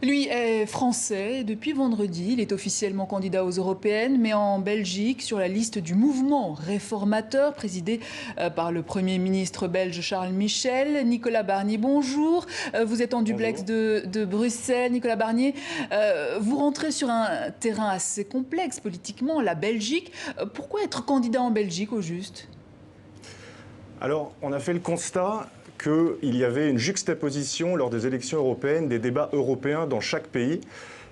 Lui est français et depuis vendredi, il est officiellement candidat aux européennes, mais en Belgique, sur la liste du mouvement réformateur présidé par le Premier ministre belge Charles Michel. Nicolas Barnier, bonjour. Vous êtes en duplex de Bruxelles. Nicolas Barnier, vous rentrez sur un terrain assez complexe politiquement, la Belgique. Pourquoi être candidat en Belgique au juste ? Alors, on a fait le constat qu'il y avait une juxtaposition lors des élections européennes, des débats européens dans chaque pays.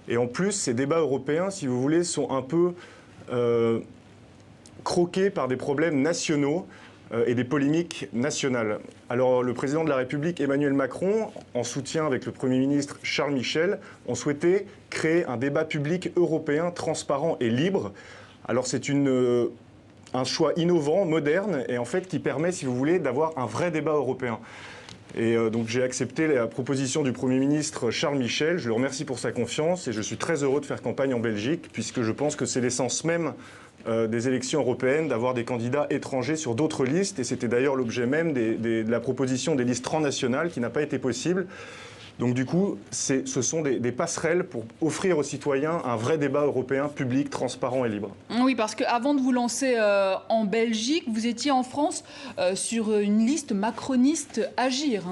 Et en plus, ces débats européens, si vous voulez, sont un peu croqués par des problèmes nationaux et des polémiques nationales. Alors, le président de la République, Emmanuel Macron, en soutien avec le Premier ministre Charles Michel, ont souhaité créer un débat public européen transparent et libre. Alors, c'est un choix innovant, moderne, et en fait qui permet, si vous voulez, d'avoir un vrai débat européen. Et donc j'ai accepté la proposition du Premier ministre Charles Michel. Je le remercie pour sa confiance et je suis très heureux de faire campagne en Belgique, puisque je pense que c'est l'essence même des élections européennes, d'avoir des candidats étrangers sur d'autres listes. Et c'était d'ailleurs l'objet même de la proposition des listes transnationales, qui n'a pas été possible. Donc du coup, ce sont des passerelles pour offrir aux citoyens un vrai débat européen public, transparent et libre. Oui, parce qu'avant de vous lancer en Belgique, vous étiez en France sur une liste macroniste Agir.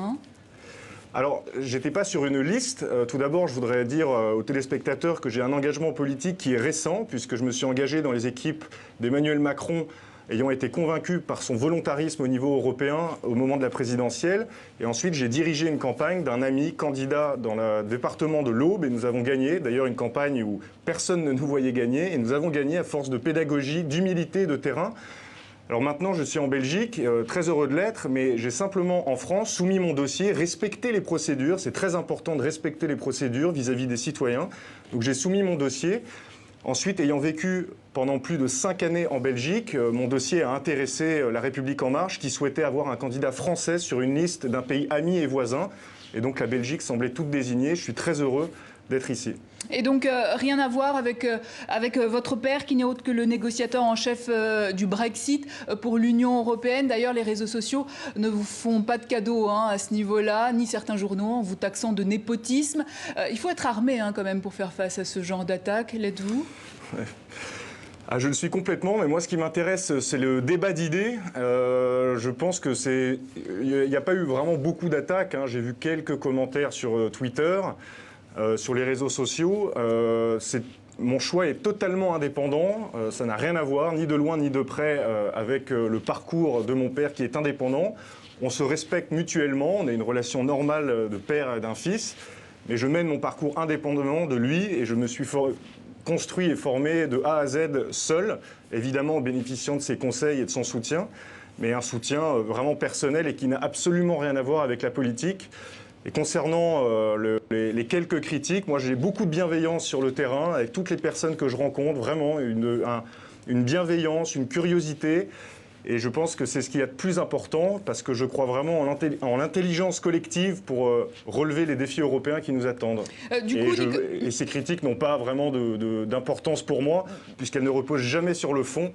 Alors, j'étais pas sur une liste. Tout d'abord, je voudrais dire aux téléspectateurs que j'ai un engagement politique qui est récent, puisque je me suis engagé dans les équipes d'Emmanuel Macron, ayant été convaincu par son volontarisme au niveau européen au moment de la présidentielle. Et ensuite, j'ai dirigé une campagne d'un ami candidat dans le département de l'Aube et nous avons gagné. D'ailleurs, une campagne où personne ne nous voyait gagner. Et nous avons gagné à force de pédagogie, d'humilité, de terrain. Alors maintenant, je suis en Belgique, très heureux de l'être, mais j'ai simplement, en France, soumis mon dossier, respecté les procédures. C'est très important de respecter les procédures vis-à-vis des citoyens. Donc j'ai soumis mon dossier. Ensuite, ayant vécu pendant plus de 5 années en Belgique, mon dossier a intéressé La République En Marche, qui souhaitait avoir un candidat français sur une liste d'un pays ami et voisin. Et donc la Belgique semblait toute désignée. Je suis très heureux d'être ici. Et donc, rien à voir avec votre père, qui n'est autre que le négociateur en chef du Brexit pour l'Union européenne. D'ailleurs, les réseaux sociaux ne vous font pas de cadeaux à ce niveau-là, ni certains journaux en vous taxant de népotisme. Il faut être armé quand même pour faire face à ce genre d'attaque. L'êtes-vous ? Ouais. Ah, je le suis complètement, mais moi ce qui m'intéresse, c'est le débat d'idées. Je pense que il n'y a pas eu vraiment beaucoup d'attaques. J'ai vu quelques commentaires sur Twitter. Sur les réseaux sociaux, mon choix est totalement indépendant, ça n'a rien à voir, ni de loin ni de près, avec le parcours de mon père qui est indépendant. On se respecte mutuellement, on a une relation normale de père et d'un fils, mais je mène mon parcours indépendamment de lui et je me suis construit et formé de A à Z seul, évidemment en bénéficiant de ses conseils et de son soutien, mais un soutien vraiment personnel et qui n'a absolument rien à voir avec la politique. Et concernant les quelques critiques, moi j'ai beaucoup de bienveillance sur le terrain avec toutes les personnes que je rencontre, vraiment une bienveillance, une curiosité. Et je pense que c'est ce qu'il y a de plus important parce que je crois vraiment en l'intelligence collective pour relever les défis européens qui nous attendent. Et ces critiques n'ont pas vraiment d'importance pour moi puisqu'elles ne reposent jamais sur le fond.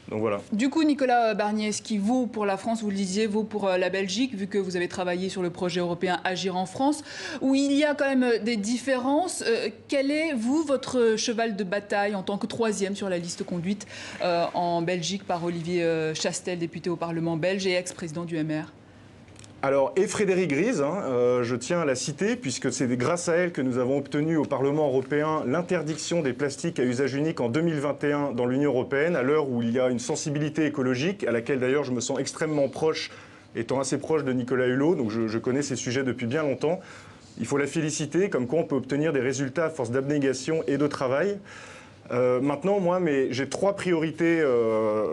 Donc voilà. Du coup, Nicolas Barnier, ce qui vaut pour la France, vous le disiez, vaut pour la Belgique, vu que vous avez travaillé sur le projet européen Agir en France, où il y a quand même des différences. Quel est, vous, votre cheval de bataille en tant que troisième sur la liste conduite en Belgique par Olivier Chastel, député au Parlement belge et ex-président du MR ? Alors, et Frédérique Gries, je tiens à la citer, puisque c'est grâce à elle que nous avons obtenu au Parlement européen l'interdiction des plastiques à usage unique en 2021 dans l'Union européenne, à l'heure où il y a une sensibilité écologique, à laquelle d'ailleurs je me sens extrêmement proche, étant assez proche de Nicolas Hulot, donc je connais ces sujets depuis bien longtemps. Il faut la féliciter, comme quoi on peut obtenir des résultats à force d'abnégation et de travail. Maintenant, moi, j'ai 3 priorités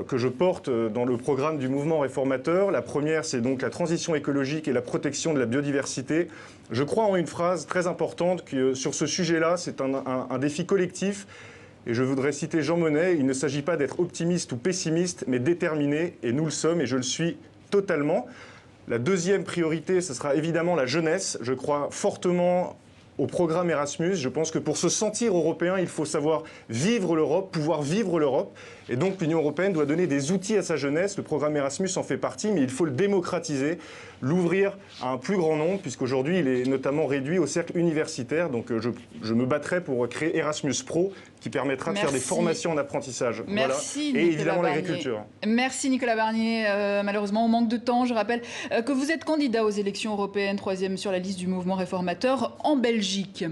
que je porte dans le programme du mouvement réformateur. La première, c'est donc la transition écologique et la protection de la biodiversité. Je crois en une phrase très importante que sur ce sujet-là, c'est un défi collectif. Et je voudrais citer Jean Monnet, il ne s'agit pas d'être optimiste ou pessimiste, mais déterminé. Et nous le sommes, et je le suis totalement. La deuxième priorité, ce sera évidemment la jeunesse. Je crois fortement au programme Erasmus. Je pense que pour se sentir européen, il faut savoir vivre l'Europe, pouvoir vivre l'Europe. Et donc l'Union européenne doit donner des outils à sa jeunesse. Le programme Erasmus en fait partie, mais il faut le démocratiser, l'ouvrir à un plus grand nombre, puisqu'aujourd'hui il est notamment réduit au cercle universitaire. Donc je me battrai pour créer Erasmus Pro, qui permettra de faire des formations en apprentissage. Merci, voilà. Et Nicolas évidemment Barnier. l'agriculture. Merci Nicolas Barnier. Malheureusement, on manque de temps. Je rappelle que vous êtes candidat aux élections européennes, 3e sur la liste du mouvement réformateur en Belgique.